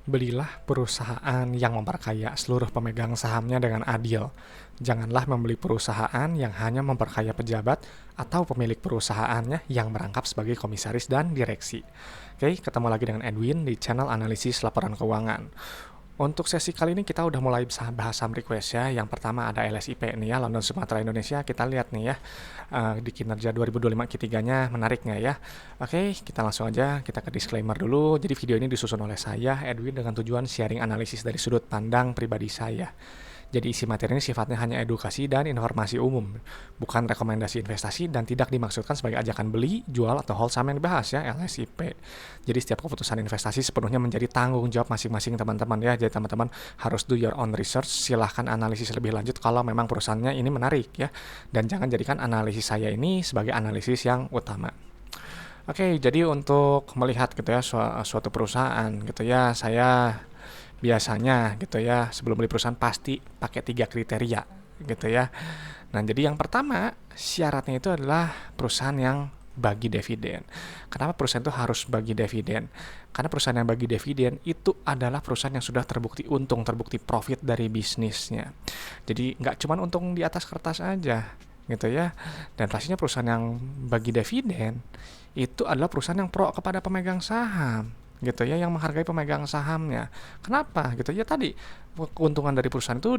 Belilah perusahaan yang memperkaya seluruh pemegang sahamnya dengan adil. Janganlah membeli perusahaan yang hanya memperkaya pejabat atau pemilik perusahaannya yang merangkap sebagai komisaris dan direksi. Oke, ketemu lagi dengan Edwin di channel analisis laporan keuangan. Untuk sesi kali ini kita udah mulai bahas saham request ya. Yang pertama ada LSIP nih ya, London Sumatera Indonesia. Kita lihat nih ya, di kinerja 2025 Q3-nya menarik nggak ya? Oke, kita langsung aja kita ke disclaimer dulu. Jadi video ini disusun oleh saya, Edwin, dengan tujuan sharing analisis dari sudut pandang pribadi saya. Jadi isi materi ini sifatnya hanya edukasi dan informasi umum, bukan rekomendasi investasi dan tidak dimaksudkan sebagai ajakan beli, jual, atau hold saham yang dibahas ya, LSIP. Jadi setiap keputusan investasi sepenuhnya menjadi tanggung jawab masing-masing teman-teman ya. Jadi teman-teman harus do your own research, silahkan analisis lebih lanjut kalau memang perusahaannya ini menarik ya. Dan jangan jadikan analisis saya ini sebagai analisis yang utama. Oke, jadi untuk melihat gitu ya suatu perusahaan gitu ya, saya biasanya gitu ya sebelum beli perusahaan pasti pakai 3 kriteria gitu ya. Nah, jadi yang pertama syaratnya itu adalah perusahaan yang bagi dividen. Kenapa perusahaan itu harus bagi dividen? Karena perusahaan yang bagi dividen itu adalah perusahaan yang sudah terbukti untung, terbukti profit dari bisnisnya. Jadi nggak cuma untung di atas kertas aja gitu ya. Dan pastinya perusahaan yang bagi dividen itu adalah perusahaan yang pro kepada pemegang saham gitu ya, yang menghargai pemegang sahamnya. Kenapa gitu ya, tadi keuntungan dari perusahaan itu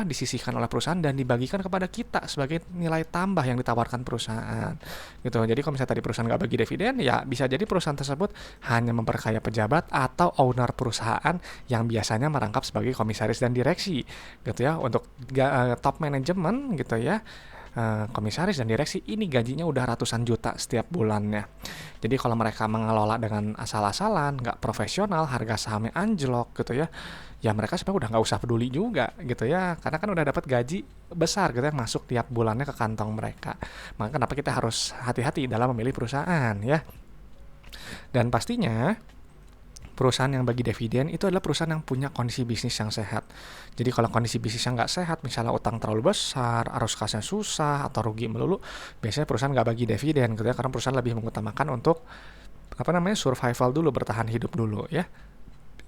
disisihkan oleh perusahaan dan dibagikan kepada kita sebagai nilai tambah yang ditawarkan perusahaan gitu. Jadi kalau misalnya tadi perusahaan nggak bagi dividen, ya bisa jadi perusahaan tersebut hanya memperkaya pejabat atau owner perusahaan yang biasanya merangkap sebagai komisaris dan direksi gitu ya. Untuk top manajemen gitu ya, komisaris dan direksi ini gajinya udah ratusan juta setiap bulannya. Jadi kalau mereka mengelola dengan asal-asalan, nggak profesional, harga sahamnya anjlok gitu ya, ya mereka sebenarnya udah nggak usah peduli juga gitu ya, karena kan udah dapat gaji besar gitu ya masuk tiap bulannya ke kantong mereka. Maka kenapa kita harus hati-hati dalam memilih perusahaan ya. Dan pastinya perusahaan yang bagi dividen itu adalah perusahaan yang punya kondisi bisnis yang sehat. Jadi kalau kondisi bisnisnya nggak sehat, misalnya utang terlalu besar, arus kasnya susah, atau rugi melulu, biasanya perusahaan nggak bagi dividen gitu ya, karena perusahaan lebih mengutamakan untuk survival dulu, bertahan hidup dulu ya.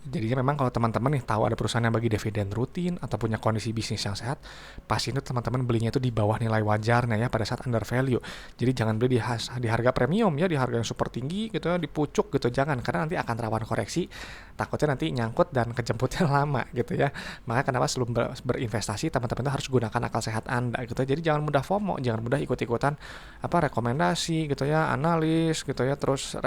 Jadinya memang kalau teman-teman nih tahu ada perusahaan yang bagi dividen rutin atau punya kondisi bisnis yang sehat, pasti itu teman-teman belinya itu di bawah nilai wajarnya ya, pada saat under value. Jadi jangan beli di harga premium ya, di harga yang super tinggi gitu ya, di pucuk gitu, jangan, karena nanti akan rawan koreksi, takutnya nanti nyangkut dan kejemputnya lama gitu ya. Maka kenapa sebelum berinvestasi teman-teman itu harus gunakan akal sehat Anda gitu. Jadi jangan mudah FOMO, jangan mudah ikut-ikutan rekomendasi gitu ya, analis gitu ya, terus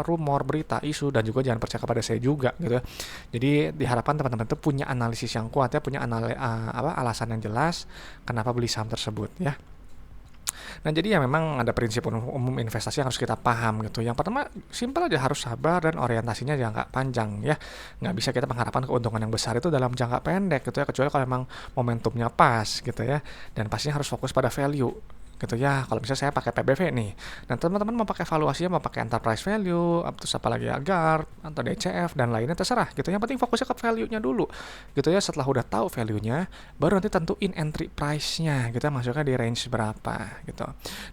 rumor, berita, isu, dan juga jangan percaya kepada saya juga gitu ya. Jadi diharapkan teman-teman itu punya analisis yang kuat ya, punya alasan yang jelas kenapa beli saham tersebut ya. Nah, jadi ya memang ada prinsip umum investasi yang harus kita paham gitu. Yang pertama, simpel aja, harus sabar dan orientasinya jangka panjang ya. Nggak bisa kita mengharapkan keuntungan yang besar itu dalam jangka pendek gitu ya, kecuali kalau memang momentumnya pas gitu ya. Dan pastinya harus fokus pada value gitu ya. Kalau misalnya saya pakai PBV nih, dan teman-teman mau pakai valuasinya, mau pakai enterprise value, terus apalagi agar atau DCF dan lainnya, terserah gitu. Yang penting fokusnya ke value-nya dulu gitu ya. Setelah udah tahu value-nya, baru nanti tentuin entry price-nya gitu ya, masuknya di range berapa gitu.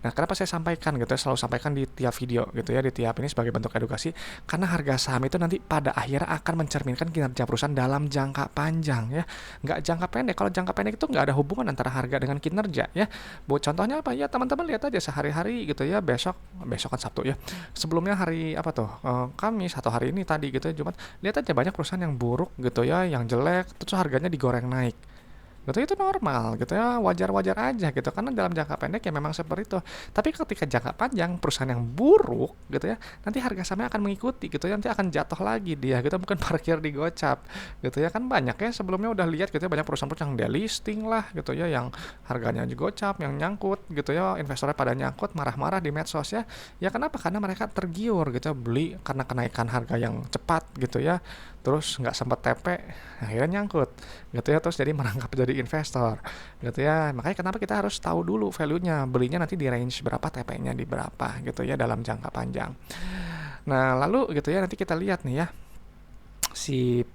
Nah, kenapa saya sampaikan gitu ya, selalu sampaikan di tiap video gitu ya, di tiap ini sebagai bentuk edukasi, karena harga saham itu nanti pada akhirnya akan mencerminkan kinerja perusahaan dalam jangka panjang ya, nggak jangka pendek. Kalau jangka pendek itu nggak ada hubungan antara harga dengan kinerja ya. Buat contohnya apa ya, teman-teman lihat aja sehari-hari gitu ya, besok kan Sabtu ya, sebelumnya hari Kamis atau hari ini tadi gitu ya, Jumat, lihat aja banyak perusahaan yang buruk gitu ya, yang jelek, terus harganya digoreng naik gitu. Itu normal gitu ya, wajar-wajar aja gitu, karena dalam jangka pendek ya memang seperti itu. Tapi ketika jangka panjang perusahaan yang buruk gitu ya, nanti harga sahamnya akan mengikuti gitu ya, nanti akan jatuh lagi dia gitu, bukan parkir di gocap gitu ya. Kan banyak ya sebelumnya udah lihat gitu ya, banyak perusahaan-perusahaan yang delisting lah gitu ya, yang harganya gocap, yang nyangkut gitu ya, investornya pada nyangkut, marah-marah di medsos ya. Ya kenapa? Karena mereka tergiur gitu ya, beli karena kenaikan harga yang cepat gitu ya, terus nggak sempat TP, akhirnya nyangkut gitu ya, terus jadi merangkap jadi investor gitu ya. Makanya kenapa kita harus tahu dulu value-nya, belinya nanti di range berapa, TP-nya di berapa gitu ya, dalam jangka panjang. Nah, lalu gitu ya, nanti kita lihat nih ya, si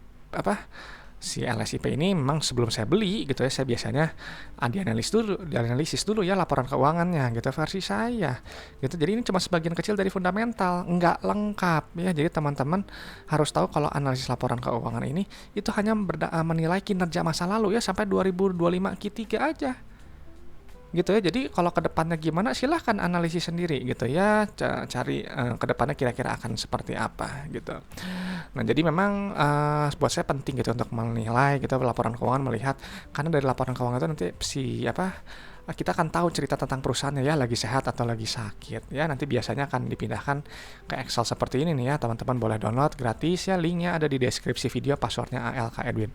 Si LSIP ini memang sebelum saya beli gitu ya, saya biasanya dianalisis dulu ya laporan keuangannya gitu versi saya gitu. Jadi ini cuma sebagian kecil dari fundamental, nggak lengkap ya. Jadi teman-teman harus tahu kalau analisis laporan keuangan ini itu hanya menilai kinerja masa lalu ya sampai 2025 Q3 aja gitu ya. Jadi kalau kedepannya gimana silahkan analisis sendiri gitu ya, cari kedepannya kira-kira akan seperti apa gitu. Nah jadi memang buat saya penting gitu untuk menilai gitu laporan keuangan, melihat karena dari laporan keuangan itu nanti kita akan tahu cerita tentang perusahaannya ya, lagi sehat atau lagi sakit ya. Nanti biasanya akan dipindahkan ke Excel seperti ini nih ya, teman-teman boleh download gratis ya, linknya ada di deskripsi video, passwordnya ALK Edwin.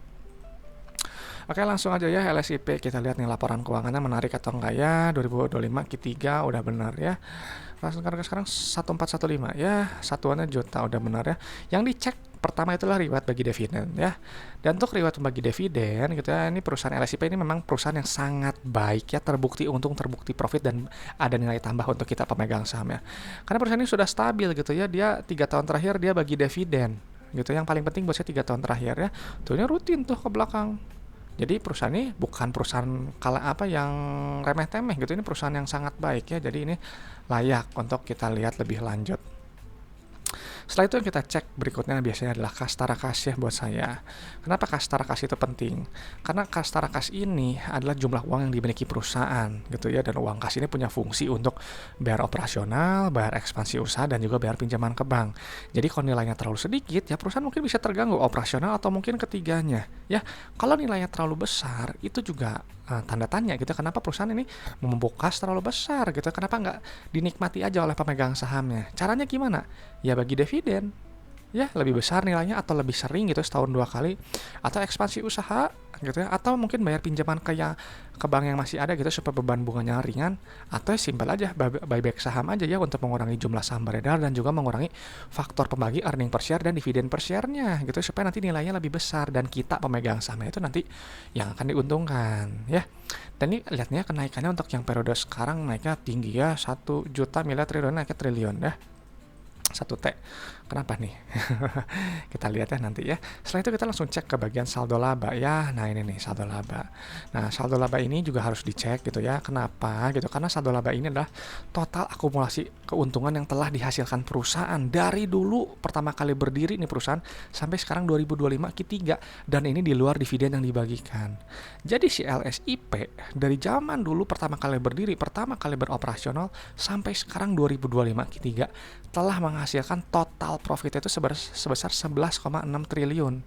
Oke, langsung aja ya LSIP, kita lihat nih laporan keuangannya menarik atau enggak ya. 2025 Q3 udah benar ya. Langsung harga sekarang 1415 ya, satuannya juta, udah benar ya. Yang dicek pertama itulah reward bagi dividen ya. Dan untuk reward bagi dividen gitu ya, ini perusahaan LSIP ini memang perusahaan yang sangat baik ya, terbukti untung, terbukti profit, dan ada nilai tambah untuk kita pemegang saham ya. Karena perusahaan ini sudah stabil gitu ya, dia 3 tahun terakhir dia bagi dividen gitu. Yang paling penting buat saya 3 tahun terakhir ya, tuhnya rutin tuh ke belakang. Jadi perusahaan ini bukan perusahaan yang remeh-temeh gitu, ini perusahaan yang sangat baik ya. Jadi ini layak untuk kita lihat lebih lanjut. Setelah itu yang kita cek berikutnya biasanya adalah kastara kas ya buat saya. Kenapa kastara kas itu penting? Karena kastara kas ini adalah jumlah uang yang dimiliki perusahaan gitu ya, dan uang kas ini punya fungsi untuk bayar operasional, bayar ekspansi usaha, dan juga bayar pinjaman ke bank. Jadi kalau nilainya terlalu sedikit ya perusahaan mungkin bisa terganggu operasional atau mungkin ketiganya ya. Kalau nilainya terlalu besar itu juga tanda tanya gitu, kenapa perusahaan ini membuka kas terlalu besar gitu, kenapa nggak dinikmati aja oleh pemegang sahamnya. Caranya gimana? Ya bagi dividen ya, lebih besar nilainya atau lebih sering gitu, setahun 2 kali, atau ekspansi usaha gitu ya, atau mungkin bayar pinjaman ke bank yang masih ada gitu supaya beban bunganya ringan, atau simpel aja buyback saham aja ya untuk mengurangi jumlah saham beredar dan juga mengurangi faktor pembagi earning per share dan dividen per share-nya gitu, supaya nanti nilainya lebih besar dan kita pemegang sahamnya itu nanti yang akan diuntungkan ya. Dan ini lihatnya kenaikannya untuk yang periode sekarang naiknya tinggi ya, 1 juta miliar triliun naiknya triliun ya. 1T. Kenapa nih? Kita lihat ya nanti ya. Setelah itu kita langsung cek ke bagian saldo laba ya. Nah ini nih saldo laba. Nah saldo laba ini juga harus dicek gitu ya. Kenapa gitu? Karena saldo laba ini adalah total akumulasi keuntungan yang telah dihasilkan perusahaan dari dulu pertama kali berdiri nih perusahaan sampai sekarang 2025 Q3, dan ini di luar dividen yang dibagikan. Jadi si LSIP dari zaman dulu pertama kali berdiri, pertama kali beroperasional sampai sekarang 2025 Q3 telah menghasilkan total profit itu sebesar 11,6 triliun.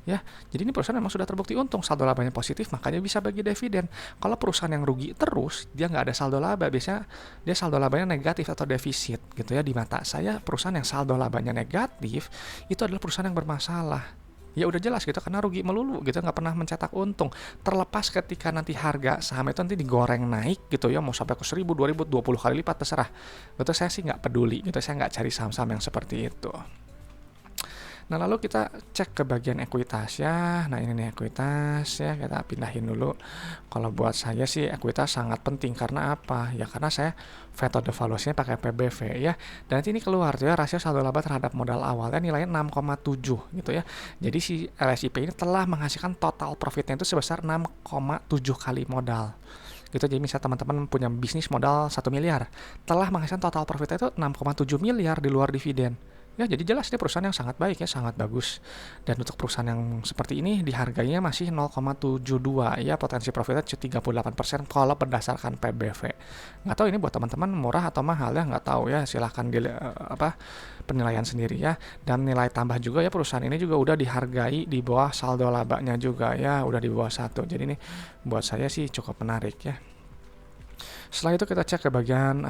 Ya, jadi ini perusahaan memang sudah terbukti untung, saldo labanya positif, makanya bisa bagi dividen. Kalau perusahaan yang rugi terus, dia nggak ada saldo laba, biasanya dia saldo labanya negatif atau defisit gitu ya. Di mata saya, perusahaan yang saldo labanya negatif itu adalah perusahaan yang bermasalah. Ya udah jelas gitu, karena rugi melulu gitu, nggak pernah mencetak untung. Terlepas ketika nanti harga saham itu nanti digoreng naik gitu ya, mau sampai ke 1000, 2000, 20 kali lipat terserah. Gitu saya sih nggak peduli gitu, saya nggak cari saham-saham yang seperti itu. Nah lalu kita cek ke bagian ekuitas ya. Nah ini nih ekuitas ya, kita pindahin dulu. Kalau buat saya sih ekuitas sangat penting, karena apa? Ya karena saya metode valuasinya pakai PBV ya. Dan nanti ini keluar tuh ya, rasio saldo laba terhadap modal awalnya nilainya 6,7 gitu ya. Jadi si LSIP ini telah menghasilkan total profitnya itu sebesar 6,7 kali modal gitu. Jadi misalnya teman-teman punya bisnis modal 1 miliar, telah menghasilkan total profitnya itu 6,7 miliar di luar dividen. Ya, jadi jelas ini perusahaan yang sangat baik ya, sangat bagus. Dan untuk perusahaan yang seperti ini dihargainya masih 0,72 ya, potensi profitnya 38% kalau berdasarkan PBV. Nggak tahu ini buat teman-teman murah atau mahal ya, nggak tahu ya, silahkan penilaian sendiri ya. Dan nilai tambah juga ya, perusahaan ini juga udah dihargai di bawah saldo labanya juga ya, udah di bawah 1. Jadi ini buat saya sih cukup menarik ya. Setelah itu kita cek ke bagian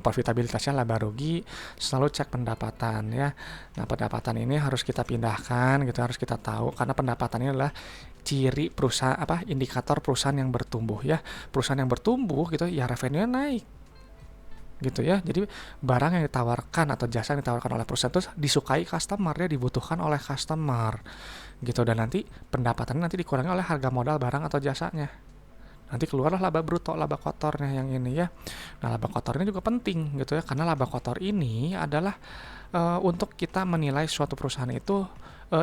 profitabilitasnya, laba rugi, selalu cek pendapatan ya. Nah pendapatan ini harus kita pindahkan gitu, harus kita tahu, karena pendapatan ini adalah ciri perusahaan indikator perusahaan yang bertumbuh ya. Perusahaan yang bertumbuh gitu ya, revenue-nya naik gitu ya. Jadi barang yang ditawarkan atau jasa yang ditawarkan oleh perusahaan itu disukai customer, dia dibutuhkan oleh customer gitu, dan nanti pendapatannya nanti dikurangi oleh harga modal barang atau jasanya. Nanti keluarlah laba bruto, laba kotornya yang ini ya. Nah laba kotor ini juga penting gitu ya, karena laba kotor ini adalah untuk kita menilai suatu perusahaan itu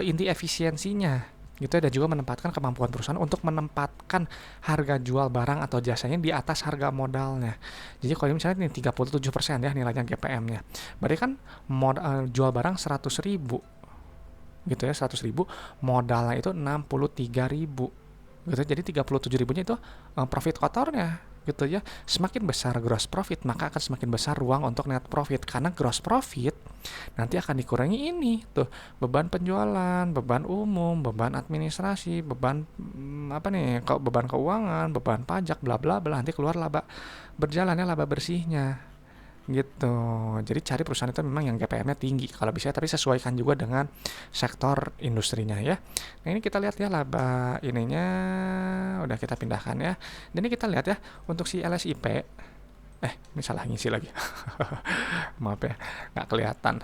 inti efisiensinya gitu ya, dan juga menempatkan kemampuan perusahaan untuk menempatkan harga jual barang atau jasanya di atas harga modalnya. Jadi kalau misalnya ini 37% ya nilainya GPM-nya, berarti kan jual barang 100.000 gitu ya, 100.000, modalnya itu 63.000 gitu. Jadi 37.000-nya itu profit kotornya gitu ya. Semakin besar gross profit, maka akan semakin besar ruang untuk net profit, karena gross profit nanti akan dikurangi ini tuh, beban penjualan, beban umum, beban administrasi, beban apa nih, beban keuangan, beban pajak, bla bla bla, nanti keluar laba berjalannya, laba bersihnya gitu. Jadi cari perusahaan itu memang yang GPM-nya tinggi kalau bisa, tapi sesuaikan juga dengan sektor industrinya ya. Nah ini kita lihat ya laba ininya udah kita pindahkan ya. Dan ini kita lihat ya untuk si LSIP, ini salah ngisi lagi. Maaf ya, nggak kelihatan.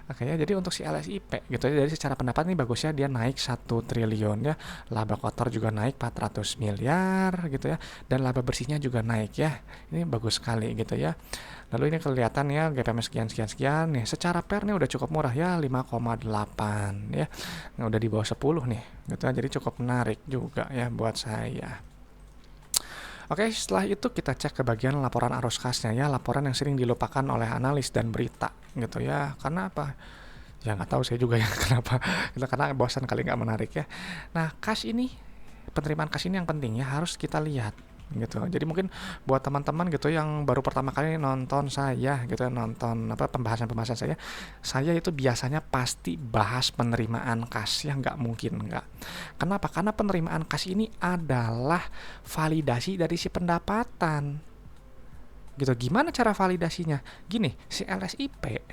Oke ya, jadi untuk si LSIP gitu ya, dari secara pendapat nih bagusnya dia naik 1 triliun ya, laba kotor juga naik 400 miliar gitu ya, dan laba bersihnya juga naik ya, ini bagus sekali gitu ya. Lalu ini kelihatan ya GPM sekian nih, secara per nih udah cukup murah ya, 5,8 ya, nah, udah di bawah 10 nih gitu ya, jadi cukup menarik juga ya buat saya. Oke, setelah itu kita cek ke bagian laporan arus kasnya ya, laporan yang sering dilupakan oleh analis dan berita gitu ya. Karena apa? Ya nggak tahu saya juga ya kenapa. Karena bosan kali nggak menarik ya. Nah, kas ini, penerimaan kas ini yang penting ya, harus kita lihat gitu. Jadi mungkin buat teman-teman gitu yang baru pertama kali nonton saya gitu ya, nonton pembahasan saya itu biasanya pasti bahas penerimaan kas ya, nggak mungkin nggak. Kenapa? Karena penerimaan kas ini adalah validasi dari si pendapatan gitu. Gimana cara validasinya? Gini, si LSIP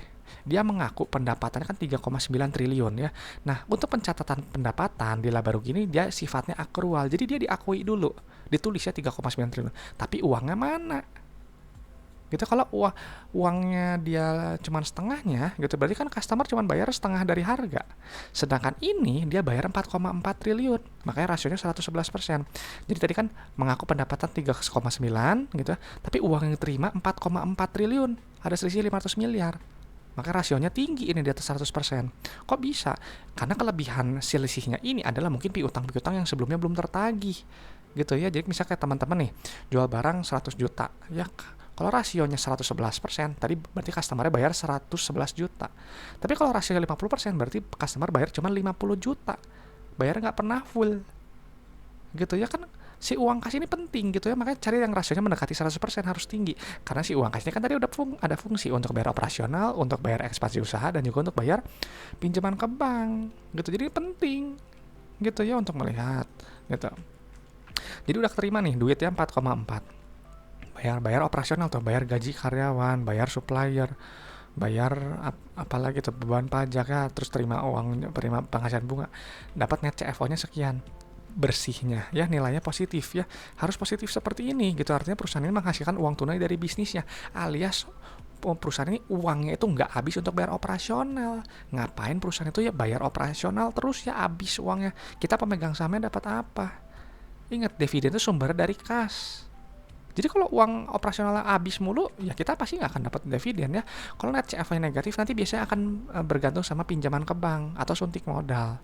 dia mengaku pendapatannya kan 3,9 triliun ya. Nah, untuk pencatatan pendapatan di laba rugi ini dia sifatnya akrual. Jadi dia diakui dulu, ditulisnya 3,9 triliun. Tapi uangnya mana? Gitu, kalau uangnya dia cuma setengahnya gitu, berarti kan customer cuma bayar setengah dari harga. Sedangkan ini dia bayar 4,4 triliun, makanya rasionya 111%. Jadi tadi kan mengaku pendapatan 3,9 gitu, tapi uang yang diterima 4,4 triliun, ada selisih 500 miliar. Maka rasionya tinggi ini di atas 100%. Kok bisa? Karena kelebihan selisihnya ini adalah mungkin piutang-piutang yang sebelumnya belum tertagih gitu ya. Jadi misalnya kayak teman-teman nih jual barang 100 juta ya, kalau rasionya 111%, tadi berarti customer bayar 111 juta. Tapi kalau rasionya 50%, berarti customer bayar cuma 50 juta. Bayar nggak pernah full. Gitu ya kan, si uang kas ini penting gitu ya, makanya cari yang rasionya mendekati 100% harus tinggi. Karena si uang kas ini kan tadi udah ada fungsi untuk bayar operasional, untuk bayar ekspansi usaha, dan juga untuk bayar pinjaman ke bank. Gitu, jadi penting gitu ya untuk melihat gitu. Jadi udah terima nih duitnya 4,4. Bayar operasional tuh, bayar gaji karyawan, bayar supplier, bayar apalagi tuh, beban pajak ya, terus terima penghasilan bunga, dapat net CFO-nya sekian, bersihnya ya, nilainya positif ya, harus positif seperti ini gitu. Artinya perusahaan ini menghasilkan uang tunai dari bisnisnya, alias perusahaan ini uangnya itu nggak habis untuk bayar operasional. Ngapain perusahaan itu ya bayar operasional terus ya, habis uangnya. Kita pemegang sahamnya dapat apa? Ingat, dividen itu sumber dari kas. Jadi kalau uang operasionalnya habis mulu, ya kita pasti nggak akan dapat dividen ya. Kalau net CFA negatif, nanti biasanya akan bergantung sama pinjaman ke bank atau suntik modal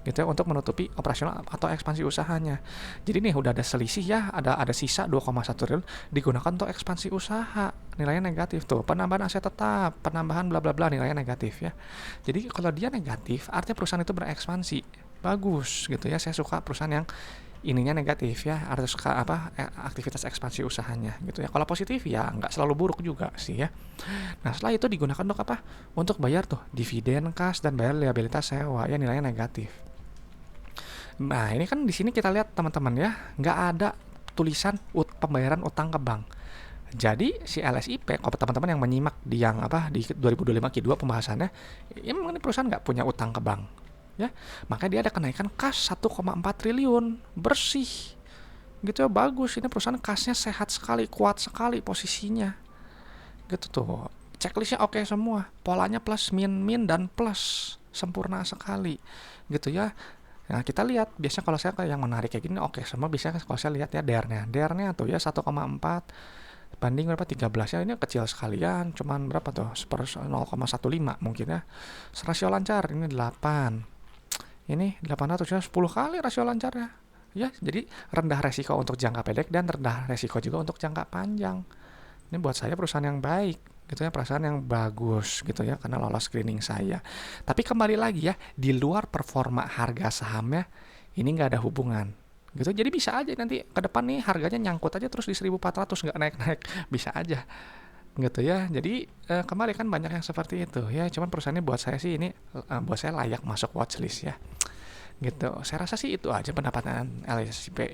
gitu ya, untuk menutupi operasional atau ekspansi usahanya. Jadi nih udah ada selisih ya, ada sisa 2,1 triliun digunakan untuk ekspansi usaha, nilainya negatif tuh. Penambahan aset tetap, penambahan bla bla bla, nilainya negatif ya. Jadi kalau dia negatif, artinya perusahaan itu berekspansi. Bagus gitu ya, saya suka perusahaan yang ininya negatif ya, harus aktivitas ekspansi usahanya gitu ya. Kalau positif ya nggak selalu buruk juga sih ya. Nah setelah itu digunakan untuk apa? Untuk bayar tuh dividen kas dan bayar liabilitas sewa ya, nilainya negatif. Nah ini kan di sini kita lihat teman-teman ya, nggak ada tulisan pembayaran utang ke bank. Jadi si LSIP, kalau teman-teman yang menyimak di di 2025 Q2 pembahasannya, ya memang ini perusahaan nggak punya utang ke bank. Ya, makanya dia ada kenaikan kas 1,4 triliun bersih gitu ya, bagus. Ini perusahaan kasnya sehat sekali, kuat sekali posisinya gitu tuh. Checklistnya oke semua, polanya plus min dan plus, sempurna sekali gitu ya. Nah kita lihat biasanya kalau saya yang menarik kayak gini oke semua, biasanya kalau saya lihat ya dernya tuh ya 1,4 banding berapa 13 ya, ini kecil sekalian, cuman berapa tuh 0,15 mungkin ya. Rasio lancar ini 8, ini 800 ya, 10 kali rasio lancarnya ya. Jadi rendah resiko untuk jangka pendek dan rendah resiko juga untuk jangka panjang. Ini buat saya perusahaan yang baik gitu ya, perusahaan yang bagus gitu ya, karena lolos screening saya. Tapi kembali lagi ya, di luar performa harga sahamnya ini nggak ada hubungan gitu. Jadi bisa aja nanti ke depan nih harganya nyangkut aja terus di 1400 nggak naik-naik, bisa aja gitu ya. Jadi kembali kan banyak yang seperti itu ya, cuman perusahaannya buat saya sih ini buat saya layak masuk watchlist ya gitu. Saya rasa sih itu aja pendapatan LSIP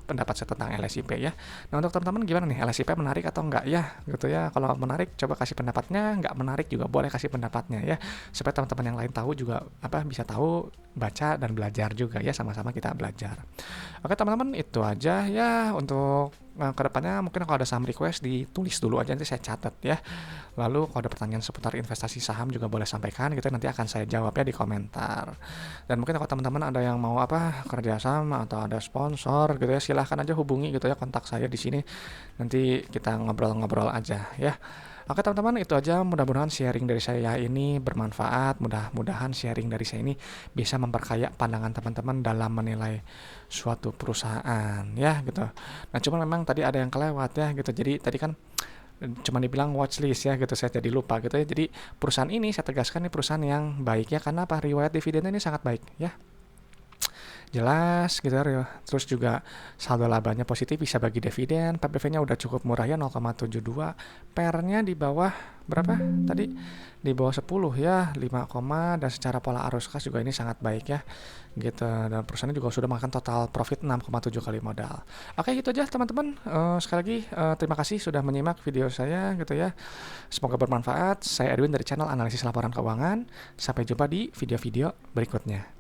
pendapat saya tentang LSIP ya. Nah, untuk teman-teman gimana nih, LSIP menarik atau enggak ya gitu ya. Kalau menarik coba kasih pendapatnya, enggak menarik juga boleh kasih pendapatnya ya, supaya teman-teman yang lain tahu juga bisa tahu, baca dan belajar juga ya, sama-sama kita belajar. Oke teman-teman, itu aja ya untuk kedepannya. Mungkin kalau ada saham request ditulis dulu aja, nanti saya catat ya. Lalu kalau ada pertanyaan seputar investasi saham juga boleh sampaikan gitu, nanti akan saya jawab ya di komentar. Dan mungkin kalau teman-teman ada yang mau kerjasama atau ada sponsor gitu ya, silahkan aja hubungi gitu ya, kontak saya di sini. Nanti kita ngobrol-ngobrol aja ya. Oke teman-teman, itu aja. Mudah-mudahan sharing dari saya ini bermanfaat. Mudah-mudahan sharing dari saya ini bisa memperkaya pandangan teman-teman dalam menilai suatu perusahaan ya gitu. Nah cuma memang tadi ada yang kelewat ya gitu. Jadi tadi kan cuma dibilang watchlist ya gitu, saya jadi lupa gitu ya. Jadi perusahaan ini saya tegaskan, ini perusahaan yang baik ya, karena riwayat dividennya ini sangat baik ya, jelas gitu ya. Terus juga saldo labanya positif, bisa bagi dividen, PBV-nya udah cukup murah ya, 0,72, PER-nya di bawah berapa tadi, di bawah 10 ya, 5, dan secara pola arus kas juga ini sangat baik ya gitu. Dan perusahaannya juga sudah makan total profit 6,7 kali modal. Oke gitu aja teman-teman. Sekali lagi terima kasih sudah menyimak video saya gitu ya, semoga bermanfaat. Saya Edwin dari channel Analisis Laporan Keuangan. Sampai jumpa di video-video berikutnya.